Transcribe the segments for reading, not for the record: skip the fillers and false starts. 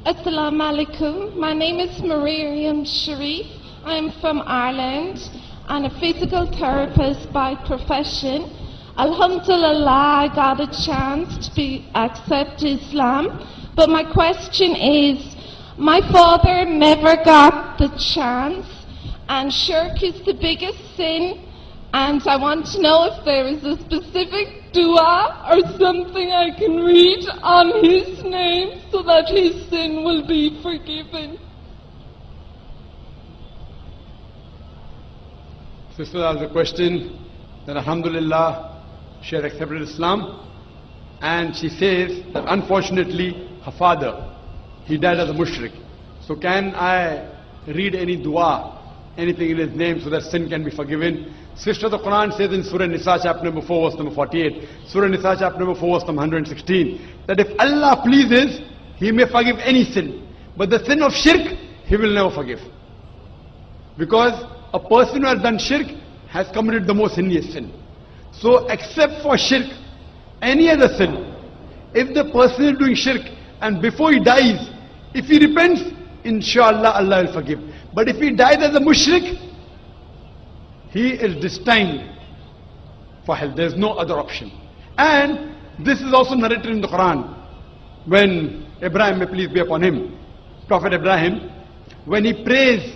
Assalamu alaikum. My name is Mariam Sharif. I am from Ireland and a physical therapist by profession. Alhamdulillah, I got a chance to accept Islam. But my question is, my father never got the chance, and shirk is the biggest sin. And I want to know if there is a specific dua or something I can read on his name so that his sin will be forgiven. Sister asked a question that Alhamdulillah she had accepted Islam, and she says that unfortunately her father, he died as a mushrik. So can I read any dua, anything in his name so that sin can be forgiven? Sister, the Quran says in Surah Nisa chapter number 4 verse number 48, Surah Nisa chapter number 4 verse number 116, that if Allah pleases, He may forgive any sin. But the sin of shirk, He will never forgive. Because a person who has done shirk has committed the most heinous sin. So except for shirk, any other sin, if the person is doing shirk and before he dies, if he repents, inshallah Allah will forgive. But if he dies as a mushrik, he is destined for hell. There is no other option. And this is also narrated in the Quran. When Ibrahim, may peace be upon him, Prophet Ibrahim, when he prays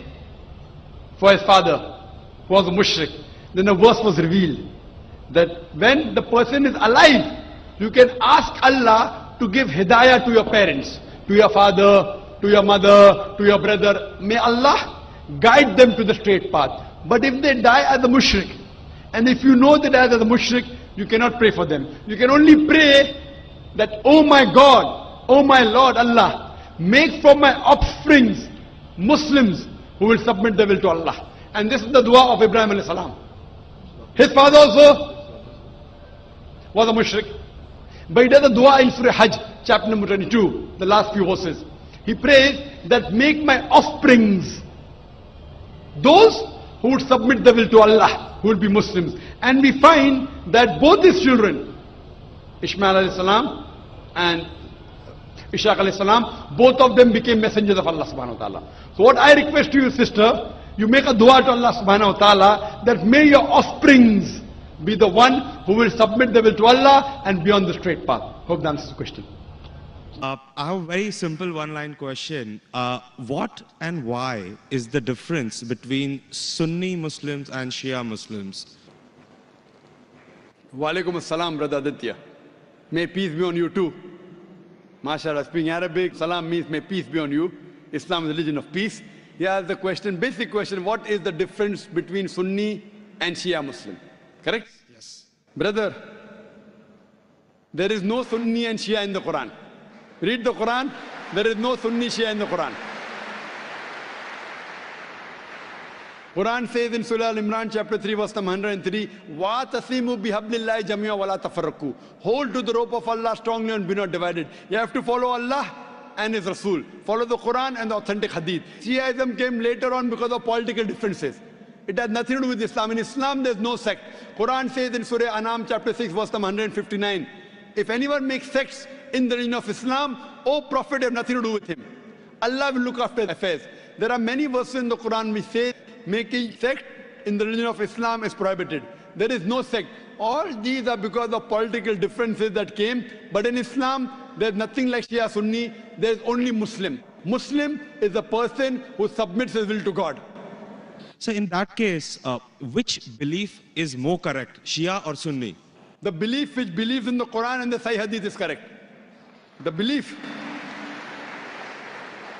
for his father, who was a mushrik, then a verse was revealed that when the person is alive, you can ask Allah to give hidayah to your parents, to your father, to your mother, to your brother. May Allah guide them to the straight path. But if they die as a mushrik, and if you know they died as a mushrik, you cannot pray for them. You can only pray that, oh my God, oh my Lord Allah, make from my offsprings Muslims who will submit their will to Allah. And this is the dua of Ibrahim alayhi salam. His father also was a mushrik. But he does a dua in Surah Hajj, chapter number 22, the last few verses. He prays that make my offsprings those who would submit their will to Allah, who will be Muslims. And we find that both his children, Ishmael alayhi salam and Ishaq alayhi salam, both of them became messengers of Allah subhanahu wa ta'ala. So what I request to you, sister, you make a dua to Allah subhanahu wa ta'ala that may your offsprings be the one who will submit their will to Allah and be on the straight path. Hope that answers the question. I have a very simple one-line question. What and why is the difference between Sunni Muslims and Shia Muslims? Wa alaikum assalam, brother Aditya. May peace be on you too. MashaAllah, speaking Arabic, salam means may peace be on you. Islam is the religion of peace. Here's the question, basic question, what is the difference between Sunni and Shia Muslim? Correct? Yes. Brother, there is no Sunni and Shia in the Quran. Read the Quran, there is no Sunni Shia in the Quran. Quran says in Surah Al-Imran chapter 3 verse 103, وَاتَصِمُوا بِحَبْلِ اللَّهِ جَمِيعًا وَلَا تَفَرَّقُوا. Hold to the rope of Allah strongly and be not divided. You have to follow Allah and His Rasul. Follow the Quran and the authentic Hadith. Shiaism came later on because of political differences. It has nothing to do with Islam. In Islam there is no sect. Quran says in Surah Anam chapter 6 verse 159, if anyone makes sects in the religion of Islam, O Prophet, have nothing to do with him. Allah will look after affairs. There are many verses in the Quran which say making sect in the religion of Islam is prohibited. There is no sect. All these are because of political differences that came. But in Islam, there is nothing like Shia Sunni. There is only Muslim. Muslim is a person who submits his will to God. So in that case, which belief is more correct, Shia or Sunni? The belief which believes in the Quran and the Sahih Hadith is correct. The belief.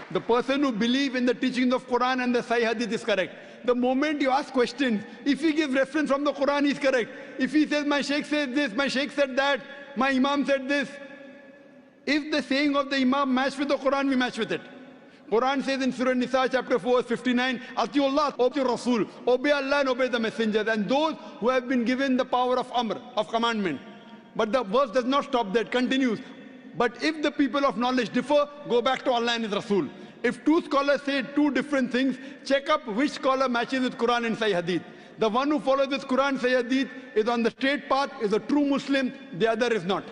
The person who believes in the teachings of Quran and the Sahih Hadith is correct. The moment you ask questions, if he gives reference from the Quran, he is correct. If he says, my Shaykh said this, my Shaykh said that, my Imam said this. If the saying of the Imam match with the Quran, we match with it. Quran says in Surah Nisa chapter 4 verse 59, Atiullah, obey Rasul, obey Allah and obey the messengers, and those who have been given the power of Amr, of commandment. But the verse does not stop there, it continues. But if the people of knowledge differ, go back to Allah and His Rasul. If two scholars say two different things, check up which scholar matches with Quran and Sahih Hadith. The one who follows with Quran and Sahih Hadith is on the straight path, is a true Muslim, the other is not.